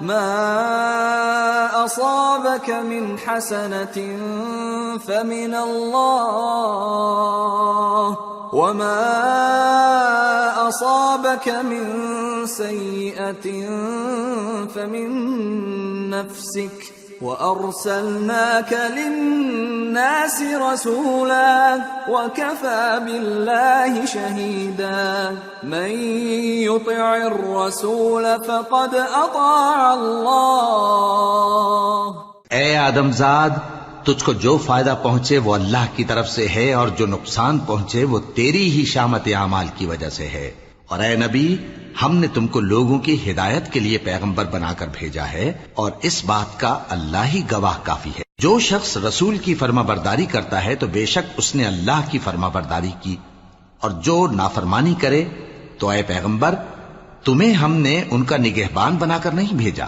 ما أصابك من حسنة فمن الله وما أصابك من سيئة فمن نفسك وأرسلناك للناس رسولا وكفى بالله شهيدا من يطع الرسول فقد أطاع الله. اے آدم زاد، تجھ کو جو فائدہ پہنچے وہ اللہ کی طرف سے ہے، اور جو نقصان پہنچے وہ تیری ہی شامت اعمال کی وجہ سے ہے. اور اے نبی، ہم نے تم کو لوگوں کی ہدایت کے لیے پیغمبر بنا کر بھیجا ہے، اور اس بات کا اللہ ہی گواہ کافی ہے. جو شخص رسول کی فرما برداری کرتا ہے تو بے شک اس نے اللہ کی فرما برداری کی، اور جو نافرمانی کرے تو اے پیغمبر، تمہیں ہم نے ان کا نگہبان بنا کر نہیں بھیجا.